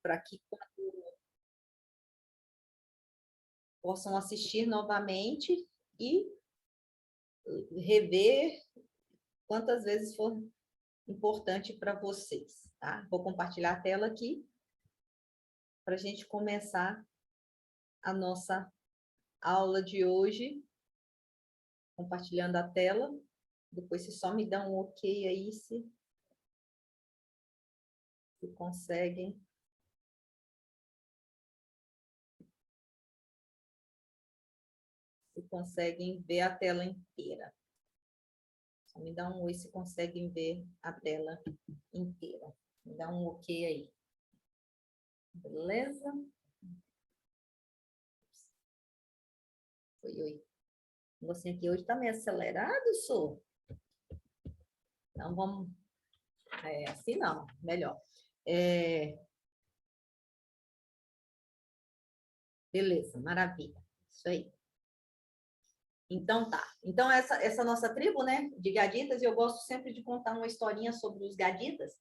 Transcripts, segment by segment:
para que possam assistir novamente e rever quantas vezes for importante para vocês, tá? Vou compartilhar a tela aqui para a gente começar a nossa aula de hoje, compartilhando a tela. Depois, se só me dá um ok aí, se conseguem. Se conseguem ver a tela inteira. Só me dá um oi se conseguem ver a tela inteira. Me dá um ok aí. Beleza? Oi, oi. Você aqui hoje está meio acelerado, sou? Então, vamos... assim não, melhor. Beleza, maravilha. Isso aí. Então, tá. Então, essa nossa tribo, né, de gaditas, eu gosto sempre de contar uma historinha sobre os gaditas,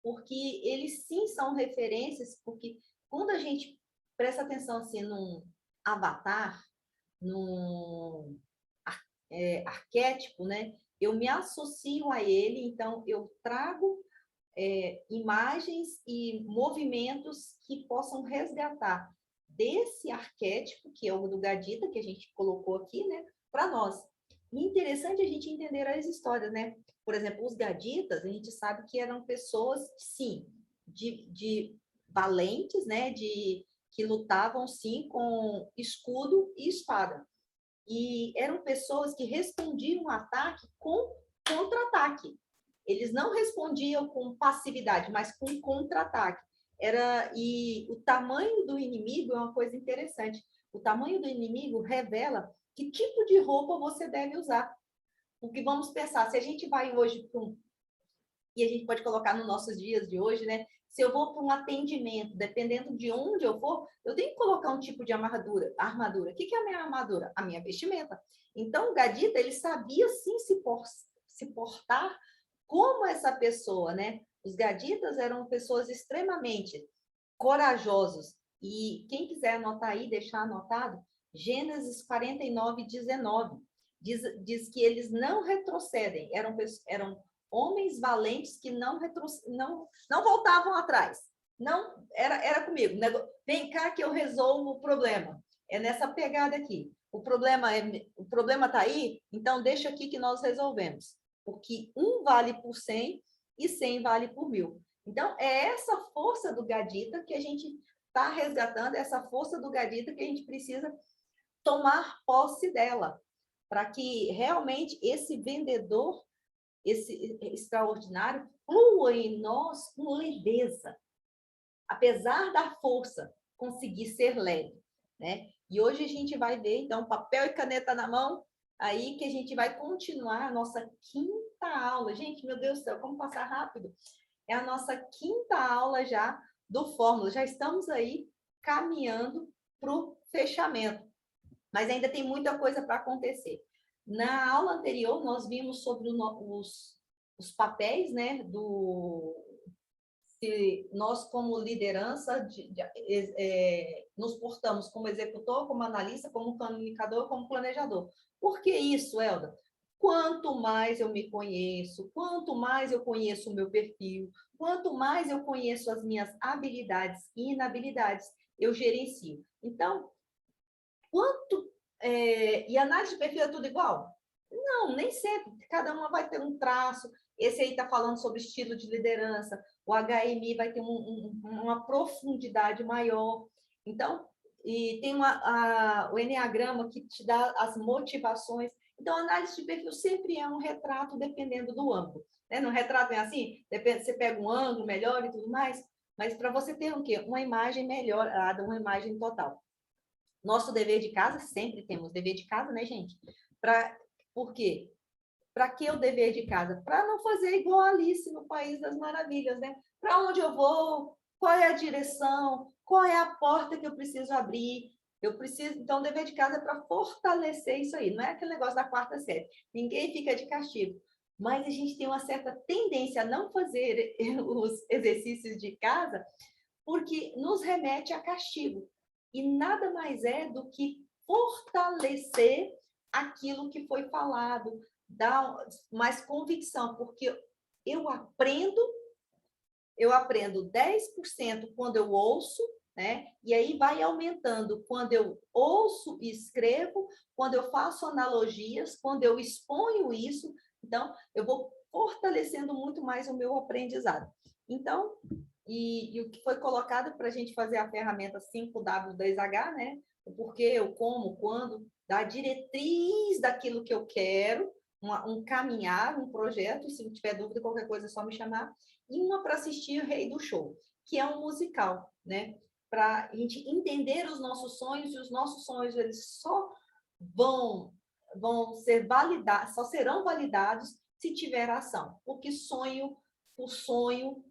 porque eles sim são referências, porque quando a gente presta atenção assim num avatar, num arquétipo, né? Eu me associo a ele, então eu trago imagens e movimentos que possam resgatar desse arquétipo, que é o do Gadita, que a gente colocou aqui, né, para nós. E interessante a gente entender as histórias, né? Por exemplo, os Gaditas, a gente sabe que eram pessoas, sim, de valentes, né, que lutavam, sim, com escudo e espada. E eram pessoas que respondiam ao ataque com contra-ataque. Eles não respondiam com passividade, mas com contra-ataque. E o tamanho do inimigo é uma coisa interessante. O tamanho do inimigo revela que tipo de roupa você deve usar. Porque vamos pensar, se a gente vai hoje para e a gente pode colocar nos nossos dias de hoje, né? Se eu vou para um atendimento, dependendo de onde eu for, eu tenho que colocar um tipo de armadura. O que é a minha armadura? A minha vestimenta. Então, o Gadita, ele sabia sim se portar como essa pessoa, né? Os Gaditas eram pessoas extremamente corajosos. E quem quiser anotar aí, deixar anotado, Gênesis 49, 19. Diz que eles não retrocedem, eram homens valentes que não voltavam atrás. Não, era comigo. Vem cá que eu resolvo o problema. É nessa pegada aqui. O problema está aí, então deixa aqui que nós resolvemos. Porque 1 vale por 100 e 100 vale por 1000. Então, é essa força do Gadita que a gente está resgatando, essa força do Gadita que a gente precisa tomar posse dela, para que realmente esse vendedor, esse extraordinário, flua em nós com leveza, apesar da força, conseguir ser leve, né? E hoje a gente vai ver, então, papel e caneta na mão, aí que a gente vai continuar a nossa quinta aula. Gente, meu Deus do céu, como passar rápido! É a nossa quinta aula já do Fórmula. Já estamos aí caminhando para o fechamento, mas ainda tem muita coisa para acontecer. Na aula anterior, nós vimos sobre os papéis, né, se nós, como liderança, nos portamos como executor, como analista, como comunicador, como planejador. Por que isso, Elda? Quanto mais eu me conheço, quanto mais eu conheço o meu perfil, quanto mais eu conheço as minhas habilidades e inabilidades, eu gerencio. Então, e análise de perfil é tudo igual? Não, nem sempre. Cada uma vai ter um traço. Esse aí está falando sobre estilo de liderança. O HMI vai ter uma profundidade maior. Então, e tem o Enneagrama que te dá as motivações. Então, a análise de perfil sempre é um retrato dependendo do ângulo. Né? No retrato é assim, você pega um ângulo melhor e tudo mais, mas para você ter o quê? Uma imagem melhorada, uma imagem total. Nosso dever de casa, sempre temos dever de casa, né, gente? Por quê? Para que o dever de casa? Para não fazer igual a Alice no País das Maravilhas, né? Para onde eu vou? Qual é a direção? Qual é a porta que eu preciso abrir? Então, o dever de casa é para fortalecer isso aí. Não é aquele negócio da quarta série. Ninguém fica de castigo. Mas a gente tem uma certa tendência a não fazer os exercícios de casa porque nos remete a castigo. E nada mais é do que fortalecer aquilo que foi falado, dar mais convicção, porque eu aprendo 10% quando eu ouço, né? E aí vai aumentando quando eu ouço e escrevo, quando eu faço analogias, quando eu exponho isso. Então, eu vou fortalecendo muito mais o meu aprendizado. Então, e o que foi colocado para a gente fazer a ferramenta 5W10H, né? O porquê, o como, quando, da diretriz daquilo que eu quero, um caminhar, um projeto, se tiver dúvida, qualquer coisa é só me chamar, e uma para assistir o Rei do Show, que é um musical, né? Para a gente entender os nossos sonhos, e os nossos sonhos eles só vão ser validados, só serão validados se tiver ação, porque sonho por sonho,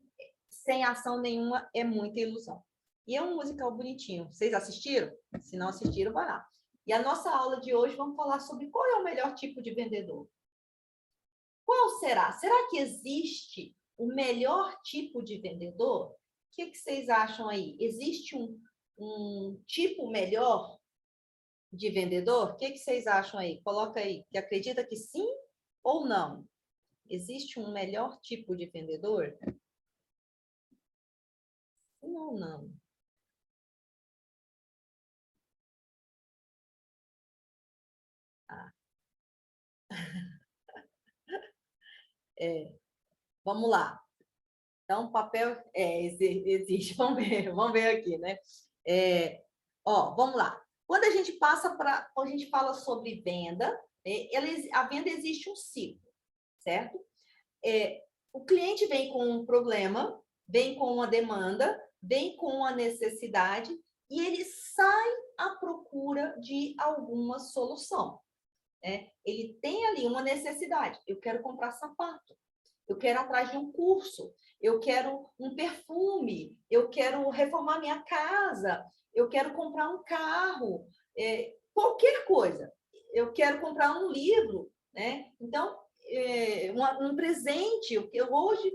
sem ação nenhuma, é muita ilusão. E é um musical bonitinho. Vocês assistiram? Se não assistiram, vai lá. E a nossa aula de hoje vamos falar sobre qual é o melhor tipo de vendedor. Qual será? Será que existe o melhor tipo de vendedor? O que vocês acham aí? Existe um tipo melhor de vendedor? O que vocês acham aí? Coloca aí, que acredita que sim ou não? Existe um melhor tipo de vendedor? Sim ou não? Ah, vamos lá. Então, papel existe. Vamos ver aqui, né? Vamos lá. Quando a gente quando a gente fala sobre venda, a venda existe um ciclo, certo? O cliente vem com um problema, vem com uma demanda, vem com uma necessidade e ele sai à procura de alguma solução. Ele tem ali uma necessidade. Eu quero comprar sapato. Eu quero atrás de um curso, eu quero um perfume, eu quero reformar minha casa, eu quero comprar um carro, qualquer coisa. Eu quero comprar um livro, né? Então, um presente. Hoje,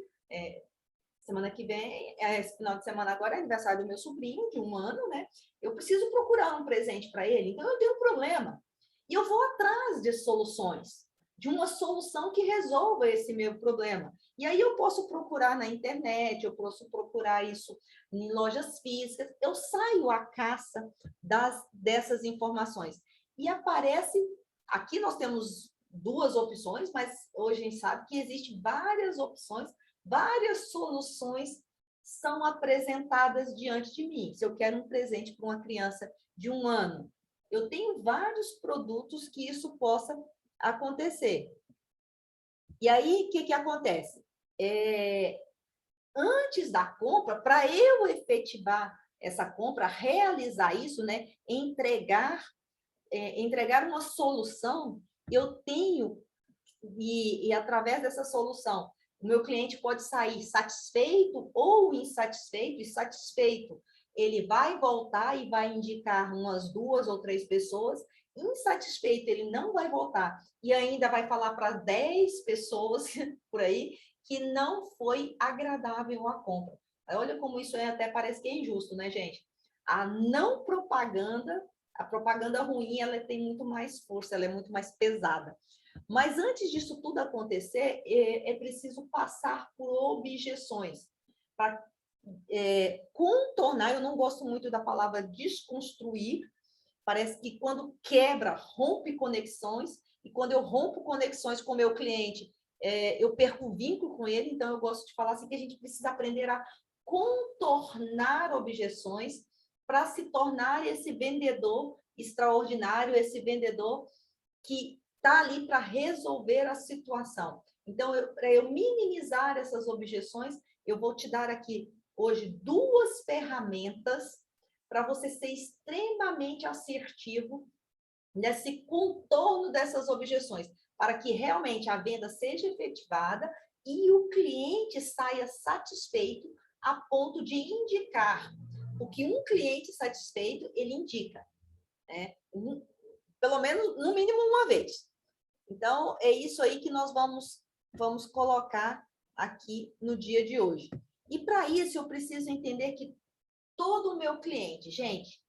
semana que vem, esse final de semana agora é aniversário do meu sobrinho, de 1 ano, né? Eu preciso procurar um presente para ele, então eu tenho um problema. E eu vou atrás de soluções, de uma solução que resolva esse meu problema. E aí eu posso procurar na internet, eu posso procurar isso em lojas físicas, eu saio à caça dessas informações. E aparece, aqui nós temos 2 opções, mas hoje a gente sabe que existem várias opções, várias soluções são apresentadas diante de mim. Se eu quero um presente para uma criança de 1 ano, eu tenho vários produtos que isso possa acontecer. E aí, o que acontece? Antes da compra, para eu efetivar essa compra, realizar isso, né, entregar uma solução, eu tenho, e através dessa solução, o meu cliente pode sair satisfeito ou insatisfeito, e satisfeito, ele vai voltar e vai indicar umas 2 ou 3 pessoas, insatisfeito, ele não vai voltar, e ainda vai falar para 10 pessoas por aí, que não foi agradável a compra. Olha como isso até parece que é injusto, né, gente? A não propaganda, a propaganda ruim, ela tem muito mais força, ela é muito mais pesada. Mas antes disso tudo acontecer, é preciso passar por objeções para contornar. Eu não gosto muito da palavra desconstruir. Parece que quando quebra, rompe conexões, e quando eu rompo conexões com o meu cliente, eu perco o vínculo com ele. Então, eu gosto de falar assim que a gente precisa aprender a contornar objeções para se tornar esse vendedor extraordinário, esse vendedor que está ali para resolver a situação. Então, para eu minimizar essas objeções, eu vou te dar aqui hoje 2 ferramentas para você ser extremamente assertivo nesse contorno dessas objeções, para que realmente a venda seja efetivada e o cliente saia satisfeito a ponto de indicar o que um cliente satisfeito ele indica, né? Pelo menos, no mínimo, uma vez. Então, é isso aí que nós vamos colocar aqui no dia de hoje. E para isso, eu preciso entender que todo o meu cliente. Gente,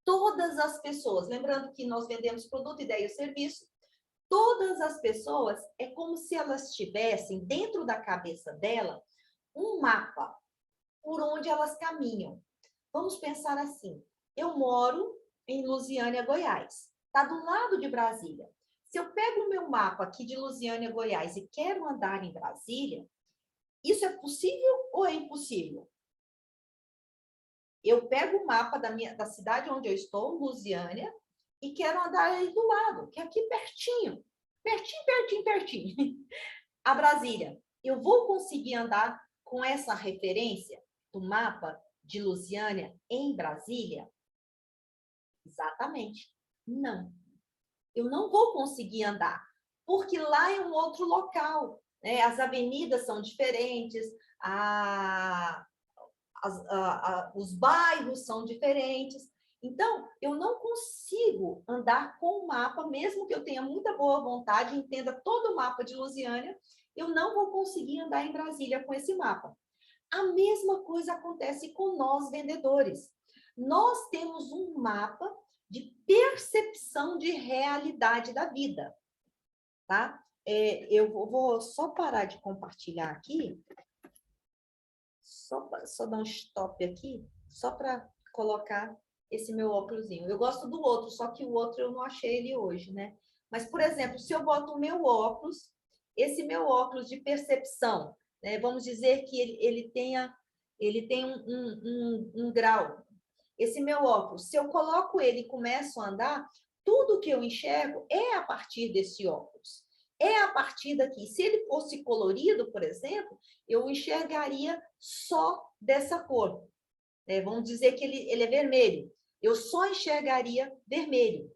todas as pessoas, lembrando que nós vendemos produto, ideia e serviço, todas as pessoas, é como se elas tivessem dentro da cabeça dela um mapa por onde elas caminham. Vamos pensar assim, eu moro em Lusiânia, Goiás, está do lado de Brasília. Se eu pego o meu mapa aqui de Lusiânia, Goiás e quero andar em Brasília, isso é possível ou é impossível? Eu pego o mapa da cidade onde eu estou, Lusiânia, e quero andar aí do lado, que é aqui pertinho. Pertinho, pertinho, pertinho. A Brasília. Eu vou conseguir andar com essa referência do mapa de Lusiânia em Brasília? Exatamente. Não. Eu não vou conseguir andar, porque lá é um outro local, né? As avenidas são diferentes, os bairros são diferentes. Então, eu não consigo andar com o mapa, mesmo que eu tenha muita boa vontade, entenda todo o mapa de Lusiânia, eu não vou conseguir andar em Brasília com esse mapa. A mesma coisa acontece com nós, vendedores. Nós temos um mapa de percepção de realidade da vida, tá? Eu vou só parar de compartilhar aqui, só dar um stop aqui, só para colocar esse meu óculosinho. Eu gosto do outro, só que o outro eu não achei ele hoje, né? Mas, por exemplo, se eu boto o meu óculos, esse meu óculos de percepção, né? Vamos dizer que ele tem um grau. Esse meu óculos, se eu coloco ele e começo a andar, tudo que eu enxergo é a partir desse óculos. É a partir daqui. Se ele fosse colorido, por exemplo, eu enxergaria só dessa cor. Vamos dizer que ele é vermelho. Eu só enxergaria vermelho.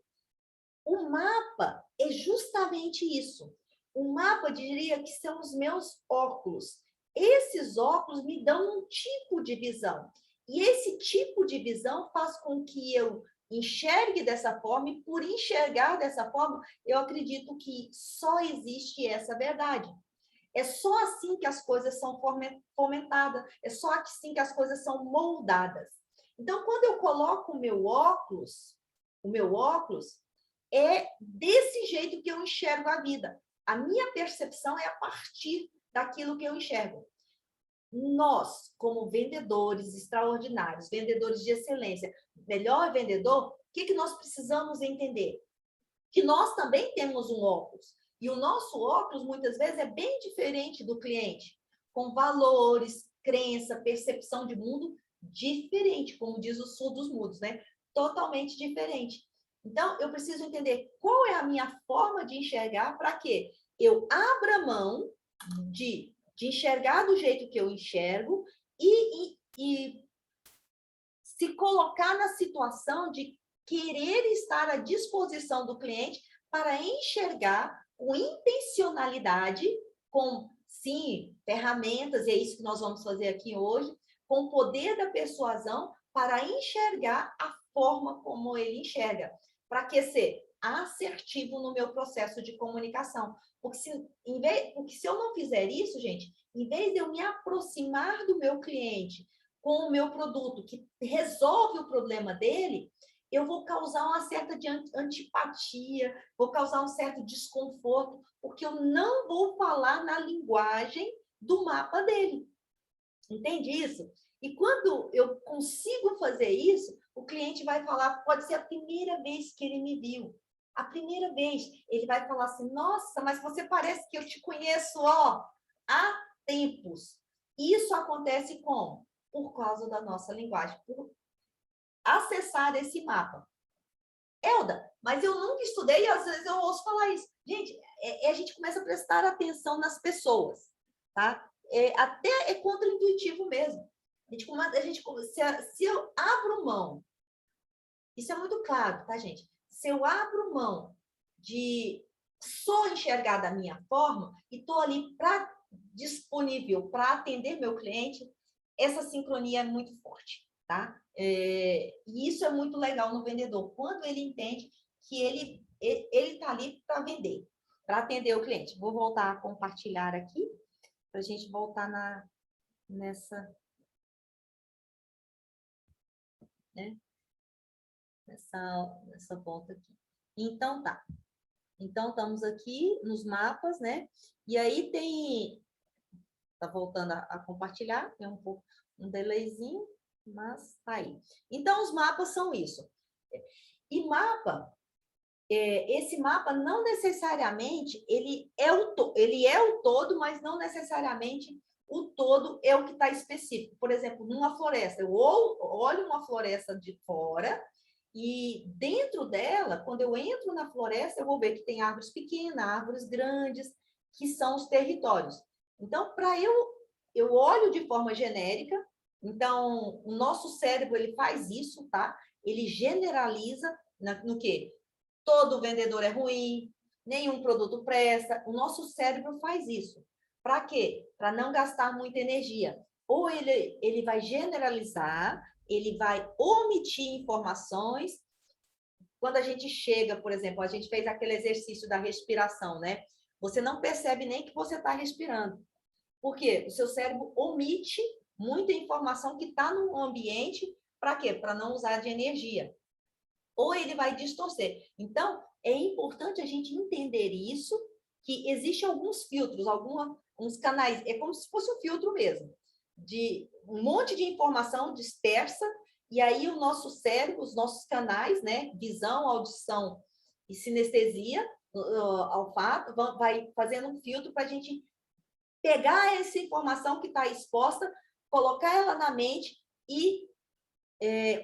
O mapa é justamente isso. O mapa diria que são os meus óculos. Esses óculos me dão um tipo de visão. E esse tipo de visão faz com que eu enxergue dessa forma, e por enxergar dessa forma, eu acredito que só existe essa verdade. É só assim que as coisas são fomentadas, é só assim que as coisas são moldadas. Então, quando eu coloco o meu óculos é desse jeito que eu enxergo a vida. A minha percepção é a partir daquilo que eu enxergo. Nós, como vendedores extraordinários, vendedores de excelência, melhor vendedor, o que nós precisamos entender? Que nós também temos um óculos. E o nosso óculos, muitas vezes, é bem diferente do cliente, com valores, crença, percepção de mundo diferente, como diz o sul dos mudos, né? Totalmente diferente. Então, eu preciso entender qual é a minha forma de enxergar para que eu abra mão de enxergar do jeito que eu enxergo e se colocar na situação de querer estar à disposição do cliente para enxergar com intencionalidade, com, sim, ferramentas, e é isso que nós vamos fazer aqui hoje, com o poder da persuasão para enxergar a forma como ele enxerga, para que ser assertivo no meu processo de comunicação. Porque se eu não fizer isso, gente, em vez de eu me aproximar do meu cliente com o meu produto que resolve o problema dele, eu vou causar uma certa antipatia, vou causar um certo desconforto, porque eu não vou falar na linguagem do mapa dele. Entende isso? E quando eu consigo fazer isso, o cliente vai falar, pode ser a primeira vez que ele me viu. A primeira vez, ele vai falar assim, nossa, mas você parece que eu te conheço, ó, há tempos. Isso acontece como? Por causa da nossa linguagem, por acessar esse mapa. Elda, mas eu nunca estudei e às vezes eu ouço falar isso. Gente, a gente começa a prestar atenção nas pessoas, tá? Até é contraintuitivo mesmo. Se eu abro mão, isso é muito claro, tá, gente? Se eu abro mão de só enxergar da minha forma e estou ali disponível para atender meu cliente, essa sincronia é muito forte, tá? E isso é muito legal no vendedor, quando ele entende que ele está ali para vender, para atender o cliente. Vou voltar a compartilhar aqui, para a gente voltar nessa né? Nessa volta aqui. Então, tá. Então, estamos aqui nos mapas, né? E aí tem... Tá voltando a compartilhar, tem um pouco um delayzinho, mas tá aí. Então, os mapas são isso. E mapa, esse mapa não necessariamente ele é o todo, mas não necessariamente o todo é o que está específico. Por exemplo, numa floresta, eu olho uma floresta de fora e dentro dela, quando eu entro na floresta, eu vou ver que tem árvores pequenas, árvores grandes, que são os territórios. Então, eu olho de forma genérica. Então, o nosso cérebro ele faz isso, tá? Ele generaliza no quê? Todo vendedor é ruim, nenhum produto presta. O nosso cérebro faz isso. Para quê? Para não gastar muita energia. Ou ele vai generalizar, ele vai omitir informações. Quando a gente chega, por exemplo, a gente fez aquele exercício da respiração, né? Você não percebe nem que você está respirando. Por quê? O seu cérebro omite muita informação que está no ambiente. Para quê? Para não usar de energia. Ou ele vai distorcer. Então, é importante a gente entender isso, que existem alguns filtros, uns canais, é como se fosse um filtro mesmo, de um monte de informação dispersa, e aí o nosso cérebro, os nossos canais, né, visão, audição e sinestesia, olfato, vai fazendo um filtro para a gente pegar essa informação que está exposta, colocar ela na mente e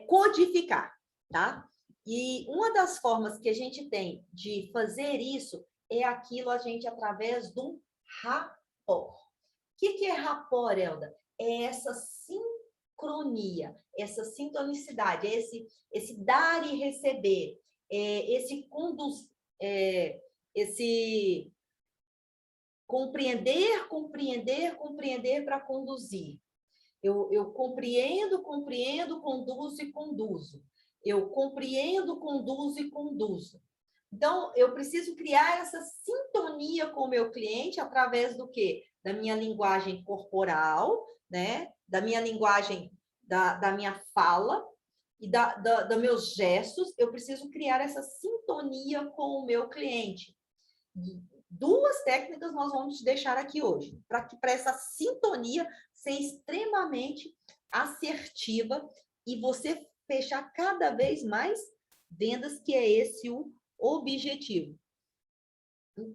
codificar, tá? E uma das formas que a gente tem de fazer isso é aquilo a gente através do rapport. O que é rapport, Elda? É essa sincronia, essa sintonicidade, esse dar e receber, esse compreender para conduzir. Eu compreendo, conduzo e conduzo. Eu compreendo, conduzo e conduzo. Então, eu preciso criar essa sintonia com o meu cliente através do quê? Da minha linguagem corporal, né? Da minha linguagem, da minha fala e dos meus gestos. Eu preciso criar essa sintonia com o meu cliente. Duas técnicas nós vamos deixar aqui hoje, para essa sintonia ser extremamente assertiva e você fechar cada vez mais vendas, que é esse o objetivo.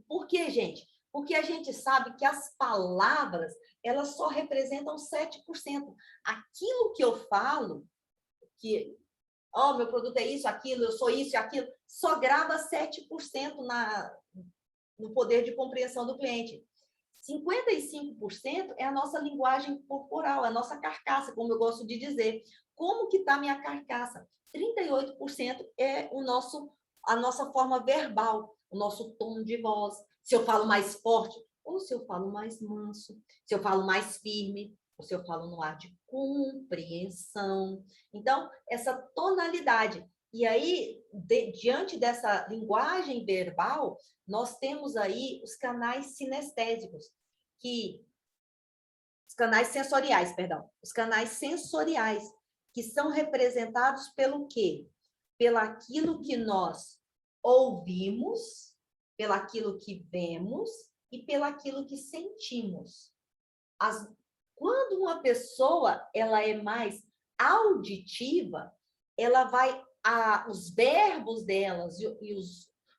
Por quê, gente? Porque a gente sabe que as palavras, elas só representam 7%. Aquilo que eu falo, que meu produto é isso, aquilo, eu sou isso e aquilo, só grava 7% no poder de compreensão do cliente. 55% é a nossa linguagem corporal, a nossa carcaça, como eu gosto de dizer. Como que está a minha carcaça? 38% é a nossa forma verbal, o nosso tom de voz. Se eu falo mais forte, ou se eu falo mais manso, se eu falo mais firme, ou se eu falo no ar de compreensão. Então, essa tonalidade. E aí, diante dessa linguagem verbal, nós temos aí os canais sinestésicos, os canais sensoriais, perdão, os canais sensoriais, que são representados pelo quê? Pelaquilo que nós ouvimos, pelaquilo que vemos e pelaquilo que sentimos. Quando uma pessoa ela é mais auditiva, ela vai os verbos delas e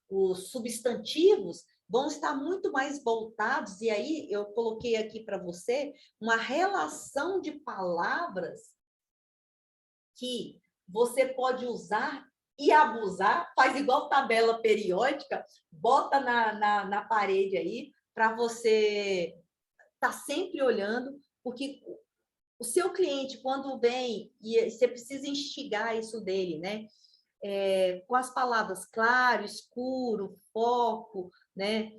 os substantivos vão estar muito mais voltados, e aí eu coloquei aqui para você uma relação de palavras que você pode usar e abusar, faz igual tabela periódica, bota na parede aí, para você estar sempre olhando, porque o seu cliente, quando vem, e você precisa instigar isso dele, né? Com as palavras claro, escuro, foco, né?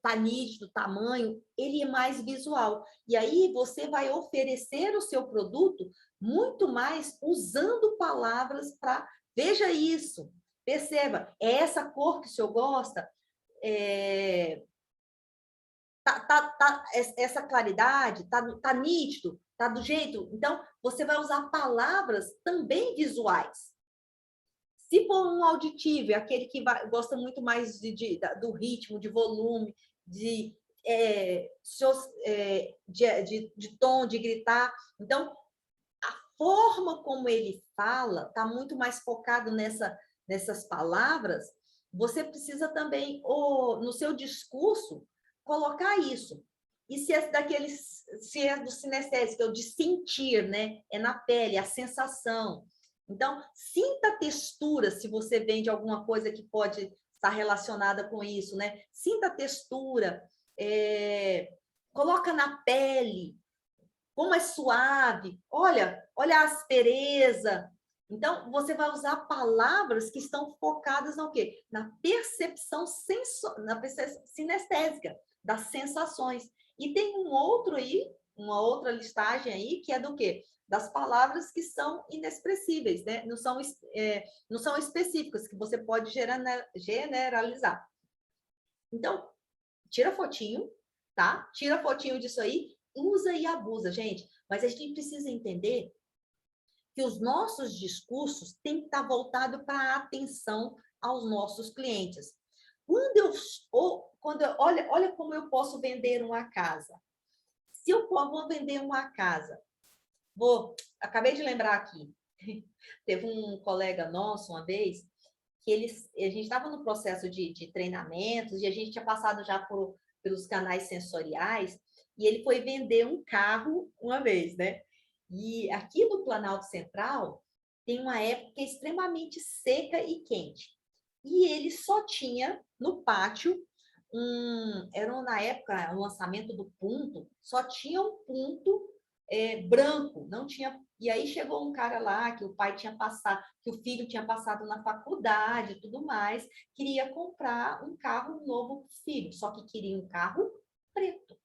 Tá nítido, tamanho, ele é mais visual. E aí você vai oferecer o seu produto muito mais usando palavras para... Veja isso, perceba, é essa cor que o senhor gosta? Essa claridade, tá nítido, tá do jeito. Então, você vai usar palavras também visuais. Se for um auditivo, é aquele que gosta muito mais do ritmo, de volume, de tom, de gritar. Então, a forma como ele fala está muito mais focado nessas palavras. Você precisa também, no seu discurso, colocar isso. E se é do sinestésico, é o de sentir, né? É na pele, a sensação. Então, sinta a textura, se você vende alguma coisa que pode estar relacionada com isso, né? Sinta a textura, coloca na pele, como é suave, olha a aspereza. Então, você vai usar palavras que estão focadas no quê? Na percepção sinestésica, das sensações. E tem uma outra listagem aí, que é do quê? Das palavras que são inexpressíveis, né? Não são específicas, que você pode generalizar. Então, tira fotinho, tá? Tira fotinho disso aí, usa e abusa, gente. Mas a gente precisa entender que os nossos discursos têm que estar voltados para a atenção aos nossos clientes. Olha como eu posso vender uma casa. Se eu vou vender uma casa, acabei de lembrar aqui, teve um colega nosso uma vez, que a gente estava no processo de treinamentos e a gente tinha passado já pelos canais sensoriais, e ele foi vender um carro uma vez, né? E aqui no Planalto Central tem uma época extremamente seca e quente. E ele só tinha no pátio era na época o lançamento do Punto, só tinha um Punto branco, não tinha. E aí chegou um cara lá que o pai tinha passado, que o filho tinha passado na faculdade e tudo mais, queria comprar um carro novo para o filho, só que queria um carro preto.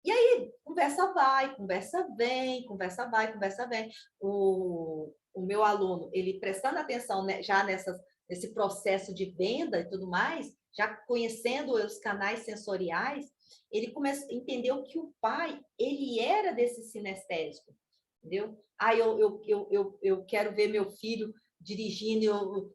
E aí, conversa vai, conversa vem, conversa vai, conversa vem. O meu aluno, ele prestando atenção, né, já nesse processo de venda e tudo mais, já conhecendo os canais sensoriais, ele entendeu que o pai, ele era desse sinestésico, entendeu? Eu quero ver meu filho dirigindo,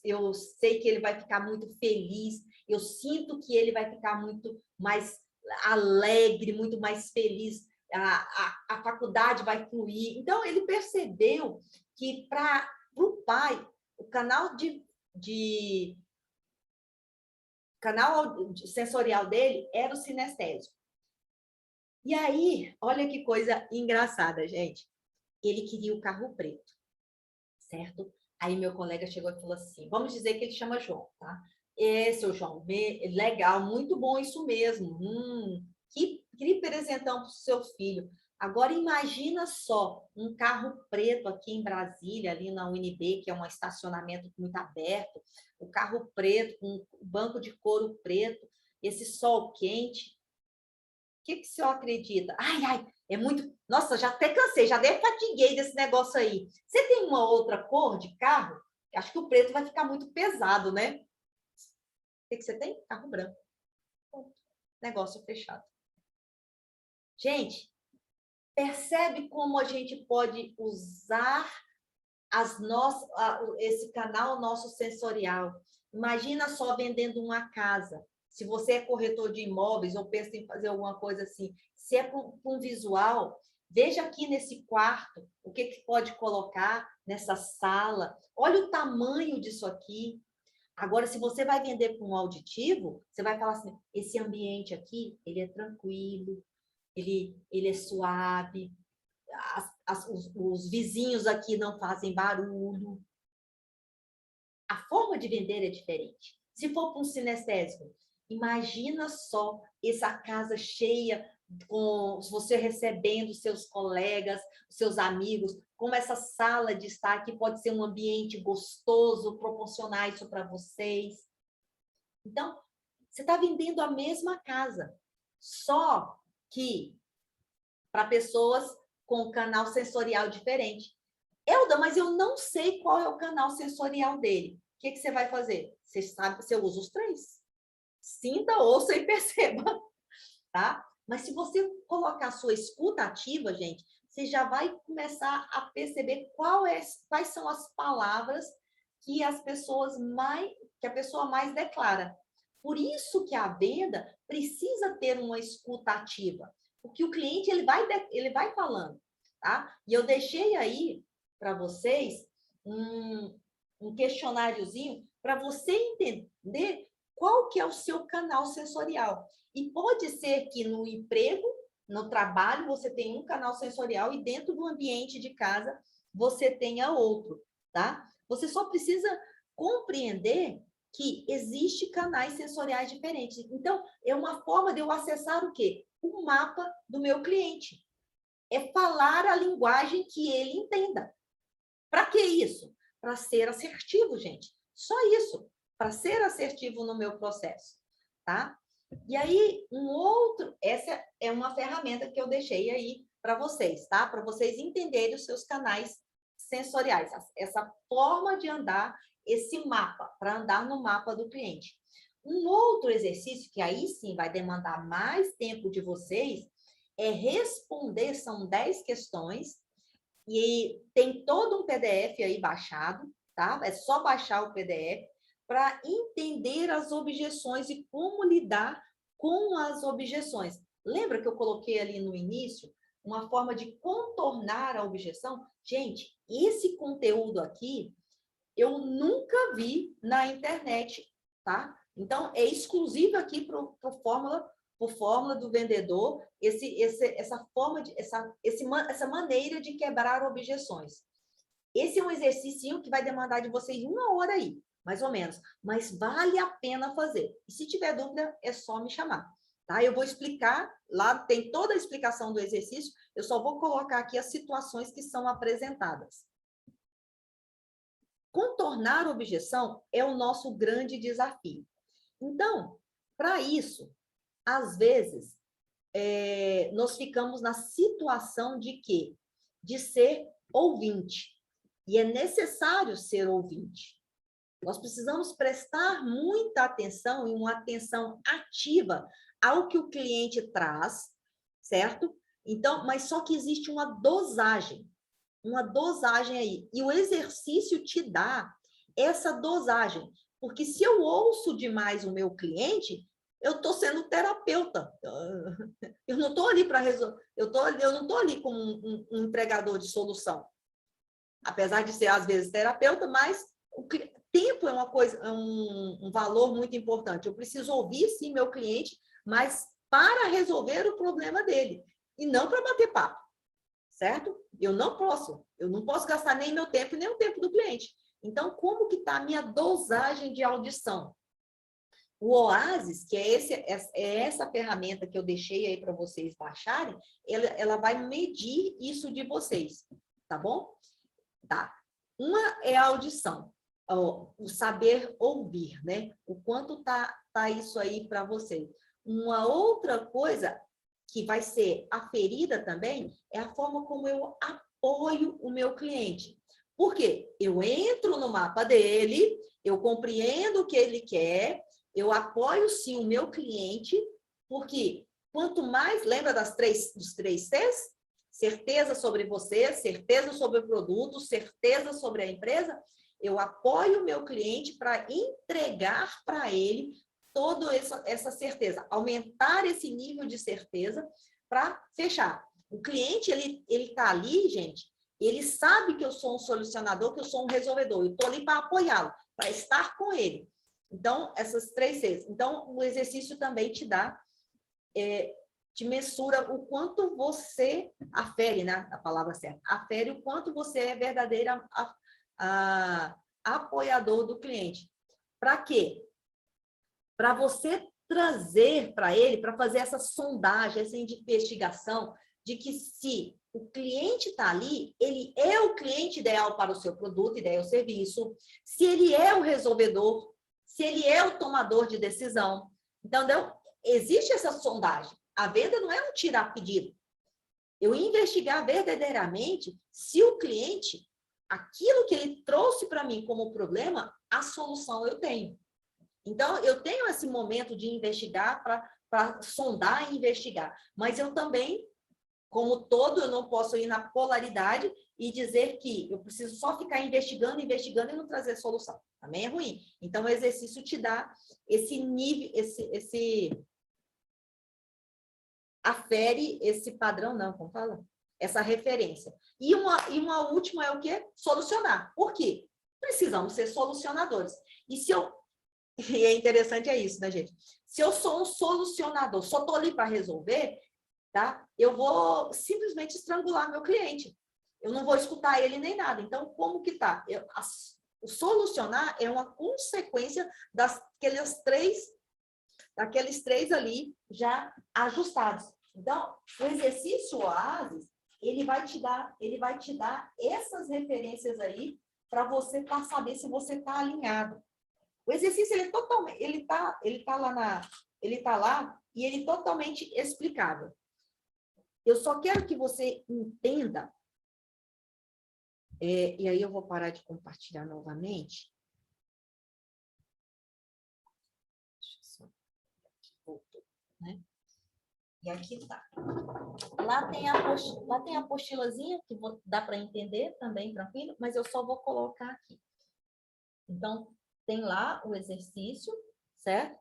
eu sei que ele vai ficar muito feliz, eu sinto que ele vai ficar muito mais alegre, muito mais feliz, a faculdade vai fluir. Então, ele percebeu que para o pai, o canal sensorial dele era o sinestésico. E aí, olha que coisa engraçada, gente. Ele queria o carro preto, certo? Aí meu colega chegou e falou assim, vamos dizer que ele chama João, tá? Seu João, legal, muito bom isso mesmo. Que presentão para o seu filho. Agora imagina só, um carro preto aqui em Brasília, ali na UNB, que é um estacionamento muito aberto, o carro preto, com o banco de couro preto, esse sol quente. O que o senhor acredita? Ai, é muito... Nossa, já até cansei, já até fatiguei desse negócio aí. Você tem uma outra cor de carro? Acho que o preto vai ficar muito pesado, né? O que você tem? Carro branco. Negócio fechado. Gente, percebe como a gente pode usar esse canal nosso sensorial. Imagina só vendendo uma casa. Se você é corretor de imóveis ou pensa em fazer alguma coisa assim, se é com um visual, veja aqui nesse quarto o que pode colocar nessa sala. Olha o tamanho disso aqui. Agora, se você vai vender com um auditivo, você vai falar assim, esse ambiente aqui, ele é tranquilo, ele é suave, os vizinhos aqui não fazem barulho. A forma de vender é diferente. Se for para um sinestésico, imagina só essa casa cheia, com você recebendo seus colegas, seus amigos, como essa sala de estar aqui pode ser um ambiente gostoso, proporcionar isso para vocês. Então, você está vendendo a mesma casa, só que para pessoas com canal sensorial diferente. Elda, mas eu não sei qual é o canal sensorial dele. O que você vai fazer? Você sabe, você usa os três. Sinta, ouça e perceba, tá? Mas se você colocar a sua escuta ativa, gente, você já vai começar a perceber quais são as palavras que que a pessoa mais declara. Por isso que a venda precisa ter uma escuta ativa, porque o cliente ele vai falando, tá? E eu deixei aí para vocês um questionáriozinho para você entender qual que é o seu canal sensorial. E pode ser que no emprego, no trabalho, você tenha um canal sensorial e dentro do ambiente de casa você tenha outro, tá? Você só precisa compreender que existe canais sensoriais diferentes. Então, é uma forma de eu acessar o quê? O mapa do meu cliente. É falar a linguagem que ele entenda. Para que isso? Para ser assertivo, gente. Só isso. Para ser assertivo no meu processo, tá? E aí, essa é uma ferramenta que eu deixei aí para vocês, tá? Para vocês entenderem os seus canais sensoriais, essa forma de andar, esse mapa, para andar no mapa do cliente. Um outro exercício, que aí sim vai demandar mais tempo de vocês, é responder, são 10 questões, e tem todo um PDF aí baixado, tá? É só baixar o PDF para entender as objeções e como lidar com as objeções. Lembra que eu coloquei ali no início uma forma de contornar a objeção? Gente, esse conteúdo aqui eu nunca vi na internet, tá? Então, é exclusivo aqui para o Fórmula do Vendedor, essa maneira de quebrar objeções. Esse é um exercício que vai demandar de vocês 1 hora aí, mais ou menos, mas vale a pena fazer. E se tiver dúvida, é só me chamar, tá? Eu vou explicar, lá tem toda a explicação do exercício, eu só vou colocar aqui as situações que são apresentadas. Contornar a objeção é o nosso grande desafio. Então, para isso, às vezes, nós ficamos na situação de quê? De ser ouvinte. E é necessário ser ouvinte. Nós precisamos prestar muita atenção e uma atenção ativa ao que o cliente traz, certo? Então, mas só que existe uma dosagem aí. E o exercício te dá essa dosagem. Porque se eu ouço demais o meu cliente, eu estou sendo terapeuta. Eu não estou ali para resolver. Eu não estou ali como um entregador de solução. Apesar de ser, às vezes, terapeuta, mas o tempo é uma coisa, um valor muito importante. Eu preciso ouvir, sim, meu cliente, mas para resolver o problema dele. E não para bater papo. Certo? Eu não posso gastar nem meu tempo, nem o tempo do cliente. Então, como que está a minha dosagem de audição? O Oasis, que é essa ferramenta que eu deixei aí para vocês baixarem, ela vai medir isso de vocês, tá bom? Tá. Uma é a audição, o saber ouvir, né? O quanto tá isso aí para vocês. Uma outra coisa que vai ser aferida também é a forma como eu apoio o meu cliente. Por quê? Eu entro no mapa dele, eu compreendo o que ele quer, eu apoio sim o meu cliente, porque quanto mais, lembra dos 3 Cs? Certeza sobre você, certeza sobre o produto, certeza sobre a empresa, eu apoio o meu cliente para entregar para ele toda essa certeza, aumentar esse nível de certeza para fechar. O cliente, ele está ali, gente, ele sabe que eu sou um solucionador, que eu sou um resolvedor, eu estou ali para apoiá-lo, para estar com ele. Então, essas 3 Cs. Então, o exercício também te dá, te mensura o quanto você afere, né? A palavra certa, afere o quanto você é verdadeiro apoiador do cliente. Para quê? Para você trazer para ele, para fazer essa sondagem, essa investigação, de que se o cliente está ali, ele é o cliente ideal para o seu produto, ideal serviço, se ele é o resolvedor, se ele é o tomador de decisão. Então, existe essa sondagem. A venda não é um tirar pedido. Eu investigar verdadeiramente se o cliente, aquilo que ele trouxe para mim como problema, a solução eu tenho. Então, eu tenho esse momento de investigar para sondar e investigar, mas eu também como todo, eu não posso ir na polaridade e dizer que eu preciso só ficar investigando e não trazer solução. Também é ruim. Então, o exercício te dá esse nível, afere esse padrão, não, como fala? Essa referência. E uma última é o quê? Solucionar. Por quê? Precisamos ser solucionadores. E é interessante isso, né, gente? Se eu sou um solucionador, só estou ali para resolver, tá? Eu vou simplesmente estrangular meu cliente. Eu não vou escutar ele nem nada. Então, como que tá? O solucionar é uma consequência daqueles três ali já ajustados. Então, o exercício Oasis, ele vai te dar essas referências aí para você saber se você está alinhado. O exercício ele tá lá e ele é totalmente explicável. Eu só quero que você entenda, e aí eu vou parar de compartilhar novamente. Deixa eu só... Voltou, né? E aqui tá. Lá tem a apostilazinha, que dá para entender também, tranquilo, mas eu só vou colocar aqui. Então, tem lá o exercício, certo?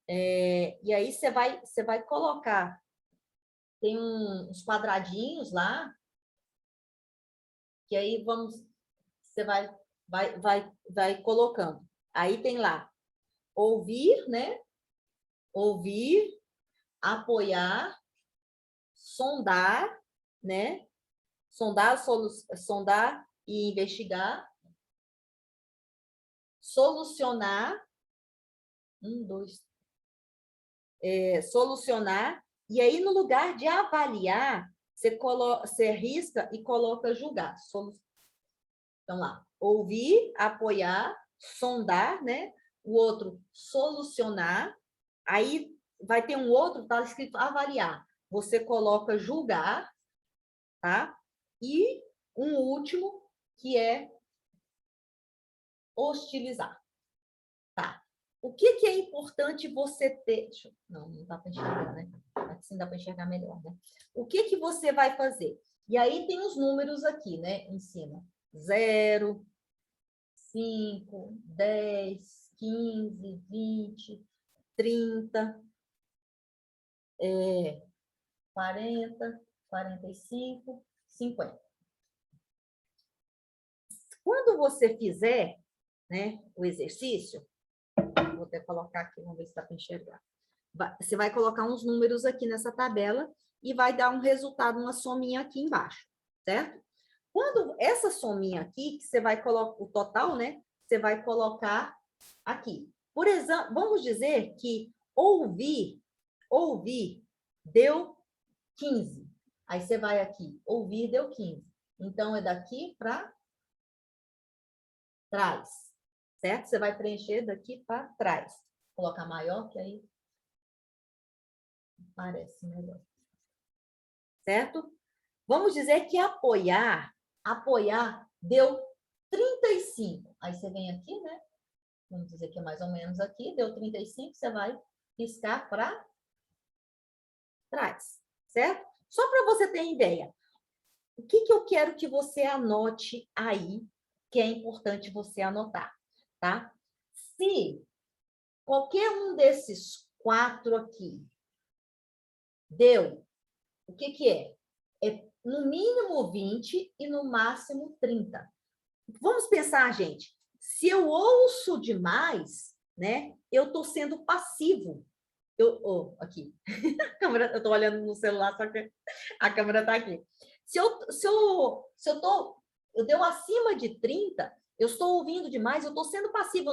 E aí você vai colocar, tem uns quadradinhos lá, que aí você vai colocando. Aí tem lá, ouvir, né? Ouvir, apoiar, sondar, né? Sondar e investigar, solucionar, solucionar, e aí no lugar de avaliar, você risca e coloca julgar. Então lá, ouvir, apoiar, sondar, né? O outro, solucionar, aí vai ter um outro, tá escrito avaliar. Você coloca julgar, tá? E um último, que é hostilizar. Tá. O que é importante você ter... Não dá para enxergar, né? Assim dá para enxergar melhor, né? O que você vai fazer? E aí tem os números aqui, né? Em cima. 0, 5, 10, 15, 20, 30, 40, 45, 50. Quando você fizer, né, o exercício, vou até colocar aqui, vamos ver se dá para enxergar. Você vai colocar uns números aqui nessa tabela e vai dar um resultado, uma sominha aqui embaixo, certo? Quando essa sominha aqui, que você vai colocar o total, né? Você vai colocar aqui. Por exemplo, vamos dizer que ouvir deu 15. Aí você vai aqui, ouvir deu 15. Então, é daqui para trás, certo? Você vai preencher daqui para trás. Vou colocar maior, que aí parece melhor. Certo? Vamos dizer que apoiar deu 35. Aí você vem aqui, né? Vamos dizer que é mais ou menos aqui, deu 35, você vai riscar para trás, certo? Só para você ter ideia. O que eu quero que você anote aí, que é importante você anotar, tá? Se qualquer um desses 4 aqui deu, o que é? É no mínimo 20 e no máximo 30. Vamos pensar, gente, se eu ouço demais, né, eu estou sendo passivo. Aqui, eu estou olhando no celular, só que a câmera está aqui. Eu deu acima de 30, eu estou ouvindo demais, eu estou sendo passivo,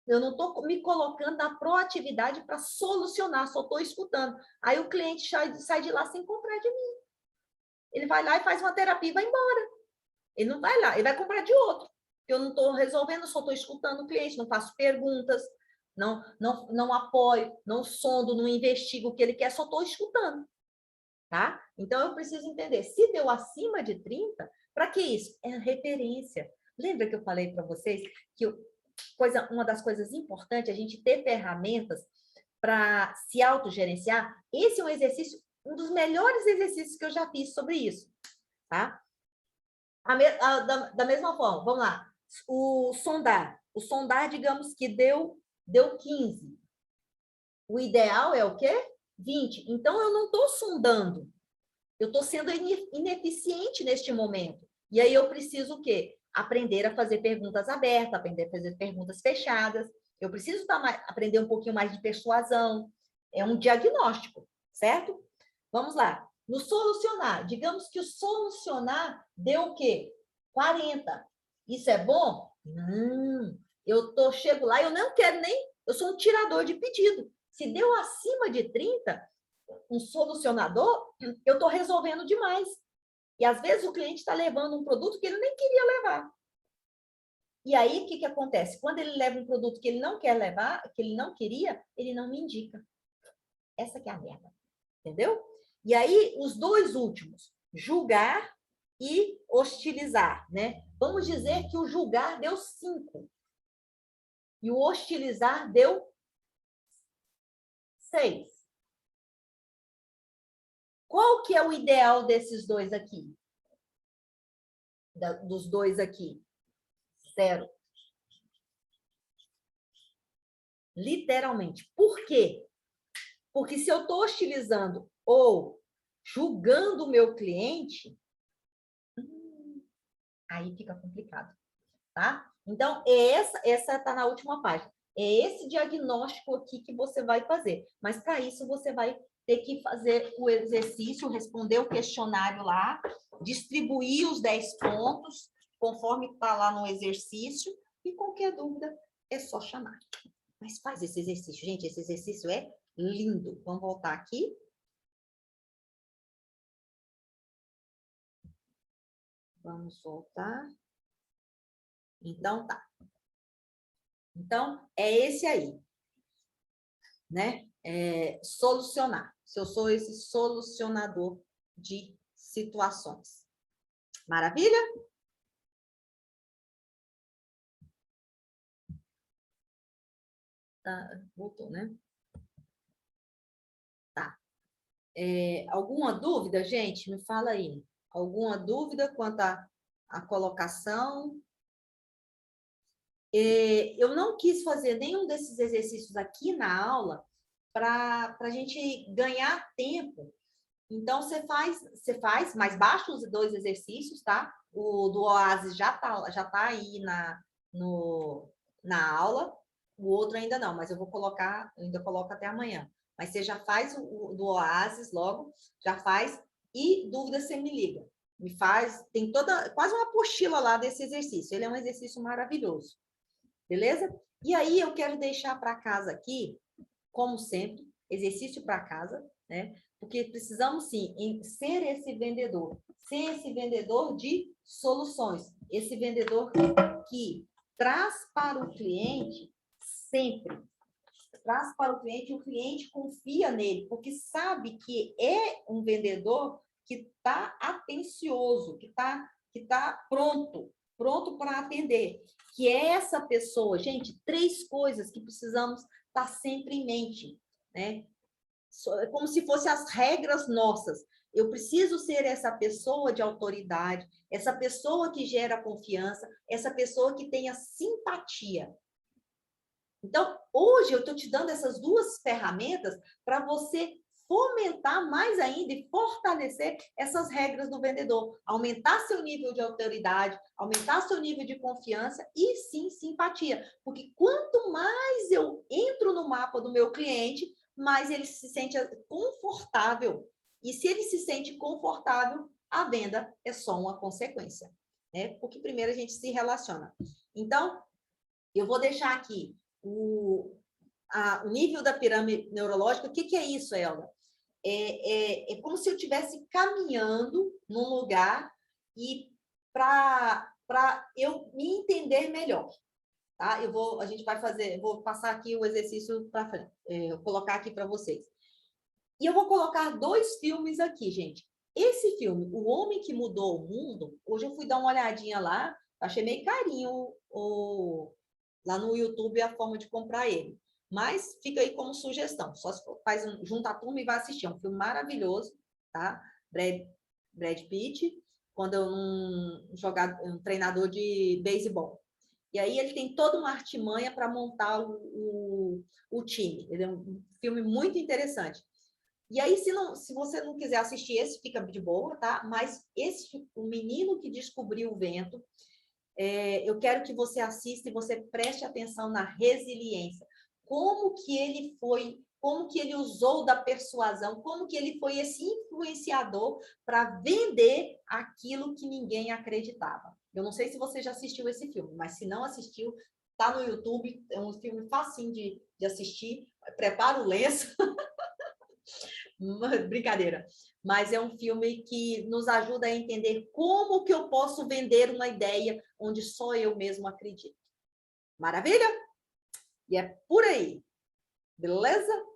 eu não estou me colocando na proatividade para solucionar, só estou escutando. Aí o cliente sai de lá sem comprar de mim. Ele vai lá e faz uma terapia e vai embora. Ele não vai lá, ele vai comprar de outro. Eu não estou resolvendo, só estou escutando o cliente, não faço perguntas, não apoio, não sondo, não investigo o que ele quer, só estou escutando. Tá? Então, eu preciso entender, se deu acima de 30, para que isso? É referência. Lembra que eu falei para vocês que uma das coisas importantes é a gente ter ferramentas para se autogerenciar? Esse é um exercício um dos melhores exercícios que eu já fiz sobre isso, tá? Da mesma forma, vamos lá. O sondar, digamos que deu 15. O ideal é o quê? 20. Então, eu não estou sondando. Eu estou sendo ineficiente neste momento. E aí eu preciso o quê? Aprender a fazer perguntas abertas, aprender a fazer perguntas fechadas. Eu preciso aprender um pouquinho mais de persuasão. É um diagnóstico, certo? Vamos lá. No solucionar, digamos que o solucionar deu o quê? 40. Isso é bom? Chego lá, eu não quero nem... Eu sou um tirador de pedido. Se deu acima de 30, um solucionador, eu estou resolvendo demais. E às vezes o cliente está levando um produto que ele nem queria levar. E aí, o que acontece? Quando ele leva um produto que ele não quer levar, que ele não queria, ele não me indica. Essa que é a merda. Entendeu? E aí, os dois últimos, julgar e hostilizar, né? Vamos dizer que o julgar deu 5. E o hostilizar deu 6. Qual que é o ideal desses dois aqui? Dos dois aqui? 0. Literalmente. Por quê? Porque se eu estou hostilizando ou julgando o meu cliente, aí fica complicado, tá? Então, essa está na última página. É esse diagnóstico aqui que você vai fazer. Mas, para isso, você vai ter que fazer o exercício, responder o questionário lá, distribuir os 10 pontos, conforme está lá no exercício, e qualquer dúvida é só chamar. Mas faz esse exercício, gente, esse exercício é lindo. Vamos voltar aqui. Vamos voltar. Então, tá. Então, é esse aí, né? Solucionar. Se eu sou esse solucionador de situações. Maravilha? Tá, voltou, né? Tá. Alguma dúvida, gente? Me fala aí. Alguma dúvida quanto à colocação? Eu não quis fazer nenhum desses exercícios aqui na aula para a gente ganhar tempo. Então, você faz, mas baixa os 2 exercícios, tá? O do Oasis já tá aí na aula, o outro ainda não, mas eu ainda coloco até amanhã. Mas você já faz o do Oasis logo, já faz, e dúvida você me liga. Tem quase uma apostila lá desse exercício. Ele é um exercício maravilhoso. Beleza? E aí eu quero deixar para casa aqui, como sempre, exercício para casa, né? Porque precisamos sim ser esse vendedor de soluções, esse vendedor que traz para o cliente sempre, traz para o cliente confia nele, porque sabe que é um vendedor que está atencioso, que tá pronto para atender, que é essa pessoa. Gente, 3 coisas que precisamos estar sempre em mente, né? É como se fossem as regras nossas. Eu preciso ser essa pessoa de autoridade, essa pessoa que gera confiança, essa pessoa que tenha simpatia. Então, hoje eu estou te dando essas 2 ferramentas para você fomentar mais ainda e fortalecer essas regras do vendedor, aumentar seu nível de autoridade, aumentar seu nível de confiança e sim simpatia, porque quanto mais eu entro no mapa do meu cliente, mais ele se sente confortável. E se ele se sente confortável, a venda é só uma consequência, né? Porque primeiro a gente se relaciona. Então, eu vou deixar aqui o nível da pirâmide neurológica. O que é isso, Elda? É como se eu estivesse caminhando num lugar e para eu me entender melhor. Tá? A gente vai fazer, vou passar aqui o exercício para frente, vou colocar aqui para vocês. E eu vou colocar 2 filmes aqui, gente. Esse filme, O Homem que Mudou o Mundo, hoje eu fui dar uma olhadinha lá, achei meio carinho lá no YouTube a forma de comprar ele. Mas fica aí como sugestão. Só se for, junta a turma e vai assistir. É um filme maravilhoso, tá? Brad Pitt, quando é um treinador de beisebol. E aí ele tem toda uma artimanha para montar o time. Ele é um filme muito interessante. E aí, se você não quiser assistir esse, fica de boa, tá? Mas o menino que descobriu o vento, eu quero que você assista e você preste atenção na resiliência. Como que ele usou da persuasão, como que ele foi esse influenciador para vender aquilo que ninguém acreditava. Eu não sei se você já assistiu esse filme, mas se não assistiu, tá no YouTube, é um filme facinho de assistir. Prepara o lenço. Brincadeira. Mas é um filme que nos ajuda a entender como que eu posso vender uma ideia onde só eu mesmo acredito. Maravilha? E é por aí. Beleza?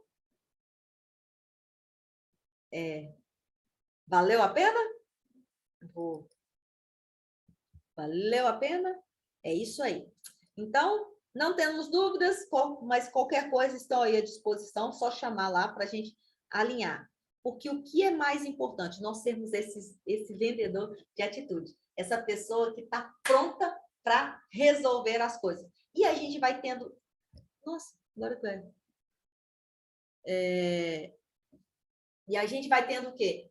Valeu a pena? Valeu a pena? É isso aí. Então, não temos dúvidas, mas qualquer coisa estão aí à disposição, só chamar lá para a gente alinhar. Porque o que é mais importante? Nós sermos esse vendedor de atitude. Essa pessoa que está pronta para resolver as coisas. E a gente vai tendo... Nossa, agora que E a gente vai tendo o quê?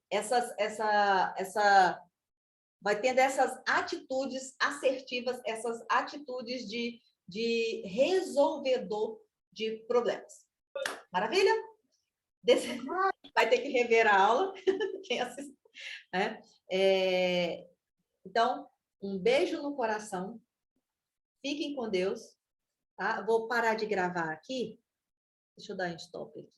Vai tendo essas atitudes assertivas, essas atitudes de resolvedor de problemas. Maravilha? Vai ter que rever a aula, quem assiste, né? Então, um beijo no coração, fiquem com Deus, tá? Vou parar de gravar aqui, deixa eu dar um stop aqui.